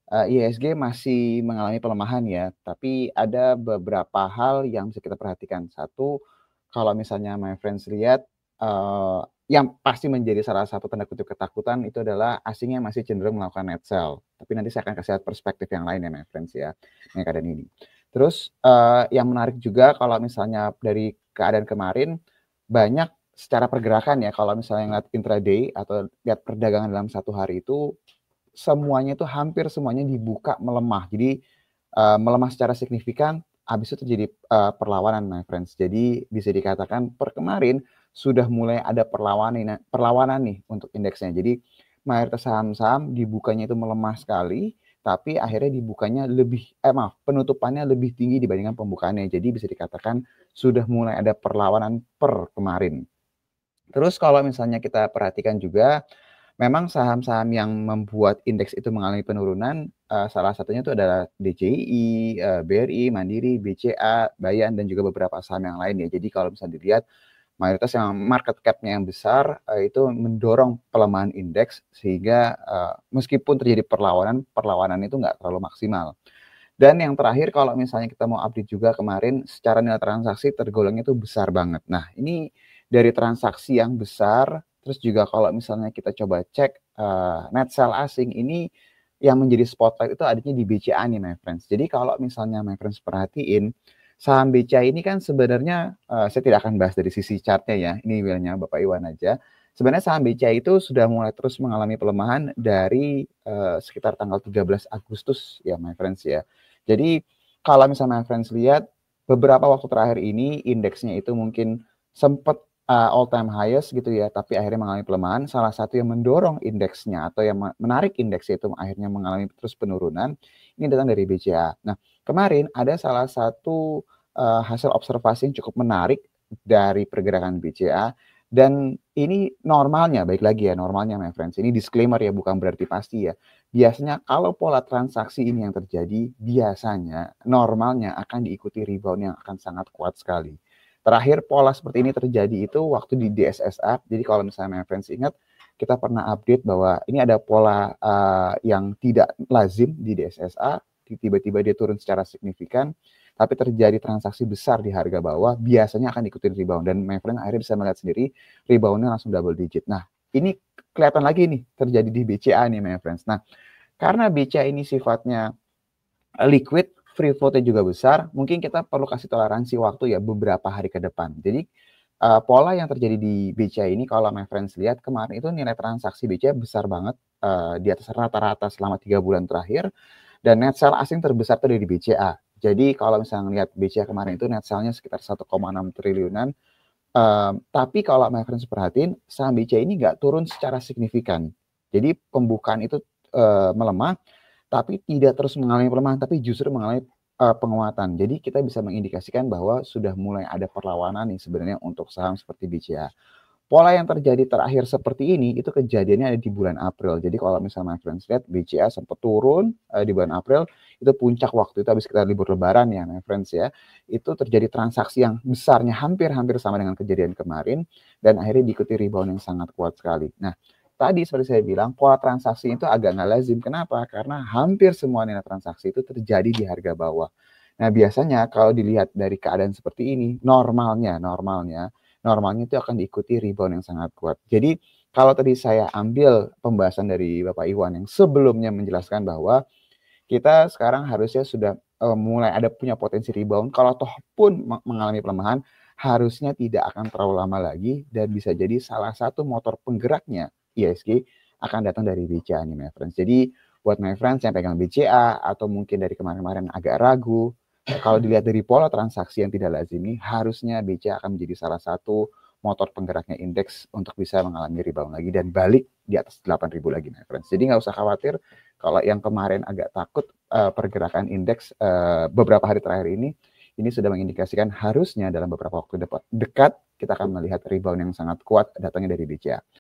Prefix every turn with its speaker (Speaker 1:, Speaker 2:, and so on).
Speaker 1: IHSG masih mengalami pelemahan ya, tapi ada beberapa hal yang bisa kita perhatikan. Satu, kalau misalnya my friends lihat, yang pasti menjadi salah satu tanda kutip ketakutan itu adalah asingnya masih cenderung melakukan net sell. Tapi nanti saya akan kasih lihat perspektif yang lain ya my friends ya, dengan keadaan ini. Terus, yang menarik juga kalau misalnya dari keadaan kemarin, banyak secara pergerakan ya, kalau misalnya ngeliat intraday atau lihat perdagangan dalam satu hari itu, semuanya itu hampir semuanya dibuka melemah. Jadi, melemah secara signifikan, habis itu terjadi, perlawanan my friends. Jadi bisa dikatakan per kemarin sudah mulai ada perlawanan nih untuk indeksnya. Jadi mayoritas saham-saham dibukanya itu melemah sekali, tapi akhirnya dibukanya penutupannya lebih tinggi dibandingkan pembukaannya. Jadi bisa dikatakan sudah mulai ada perlawanan per kemarin. Terus kalau misalnya kita perhatikan juga, memang saham-saham yang membuat indeks itu mengalami penurunan, salah satunya itu adalah DCI, BRI, Mandiri, BCA, Bayan, dan juga beberapa saham yang lain ya. Jadi kalau misalnya dilihat, mayoritas yang market cap-nya yang besar, itu mendorong pelemahan indeks sehingga, meskipun terjadi perlawanan itu nggak terlalu maksimal. Dan yang terakhir kalau misalnya kita mau update juga kemarin, secara nilai transaksi tergolongnya itu besar banget. Nah, ini dari transaksi yang besar, terus juga kalau misalnya kita coba cek, net sell asing ini yang menjadi spotlight itu adanya di BCA nih my friends. Jadi kalau misalnya my friends perhatiin, saham BCA ini kan sebenarnya, saya tidak akan bahas dari sisi chart-nya ya, ini wilayahnya Bapak Iwan aja. Sebenarnya saham BCA itu sudah mulai terus mengalami pelemahan dari, sekitar tanggal 13 Agustus ya my friends ya. Jadi kalau misalnya my friends lihat, beberapa waktu terakhir ini indeksnya itu mungkin sempat, all time highest gitu ya, tapi akhirnya mengalami pelemahan. Salah satu yang mendorong indeksnya atau yang menarik indeksnya itu akhirnya mengalami terus penurunan, ini datang dari BCA. Nah, kemarin ada salah satu, hasil observasi yang cukup menarik dari pergerakan BCA, dan ini normalnya, baik lagi ya, normalnya my friends, ini disclaimer ya, bukan berarti pasti ya. Biasanya kalau pola transaksi ini yang terjadi, biasanya normalnya akan diikuti rebound yang akan sangat kuat sekali. Terakhir pola seperti ini terjadi itu waktu di DSSA. Jadi kalau misalnya my friends ingat, kita pernah update bahwa ini ada pola yang tidak lazim di DSSA, tiba-tiba dia turun secara signifikan, tapi terjadi transaksi besar di harga bawah, biasanya akan ikutin rebound. Dan my friend akhirnya bisa melihat sendiri, reboundnya langsung double digit. Nah, ini kelihatan lagi nih terjadi di BCA nih my friends. Nah, karena BCA ini sifatnya liquid, free float-nya juga besar, mungkin kita perlu kasih toleransi waktu ya beberapa hari ke depan. Jadi pola yang terjadi di BCA ini kalau my friends lihat kemarin itu nilai transaksi BCA besar banget, di atas rata-rata selama 3 bulan terakhir, dan net sell asing terbesar itu dari BCA. Jadi kalau misalnya lihat BCA kemarin itu net sell-nya sekitar 1,6 triliunan. Tapi kalau my friends perhatiin, saham BCA ini nggak turun secara signifikan. Jadi pembukaan itu melemah, tapi tidak terus mengalami pelemahan, tapi justru mengalami penguatan. Jadi kita bisa mengindikasikan bahwa sudah mulai ada perlawanan nih sebenarnya untuk saham seperti BCA. Pola yang terjadi terakhir seperti ini itu kejadiannya ada di bulan April. Jadi kalau misalnya my friends lihat BCA sempat turun di bulan April, itu puncak waktu itu habis kita libur lebaran ya my friends ya. Itu terjadi transaksi yang besarnya hampir-hampir sama dengan kejadian kemarin, dan akhirnya diikuti rebound yang sangat kuat sekali. Nah, tadi seperti saya bilang, pola transaksi itu agak nggak lazim. Kenapa? Karena hampir semua nilai transaksi itu terjadi di harga bawah. Nah, biasanya kalau dilihat dari keadaan seperti ini, normalnya itu akan diikuti rebound yang sangat kuat. Jadi kalau tadi saya ambil pembahasan dari Bapak Iwan yang sebelumnya menjelaskan bahwa kita sekarang harusnya sudah mulai ada punya potensi rebound. Kalau toh pun mengalami pelemahan, harusnya tidak akan terlalu lama lagi, dan bisa jadi salah satu motor penggeraknya ISG akan datang dari BCA nih my friends. Jadi buat my friends yang pegang BCA atau mungkin dari kemarin-kemarin agak ragu, kalau dilihat dari pola transaksi yang tidak lazim ini, harusnya BCA akan menjadi salah satu motor penggeraknya indeks untuk bisa mengalami rebound lagi dan balik di atas 8.000 lagi my friends. Jadi nggak usah khawatir kalau yang kemarin agak takut pergerakan indeks beberapa hari terakhir ini sudah mengindikasikan harusnya dalam beberapa waktu dekat kita akan melihat rebound yang sangat kuat datangnya dari BCA.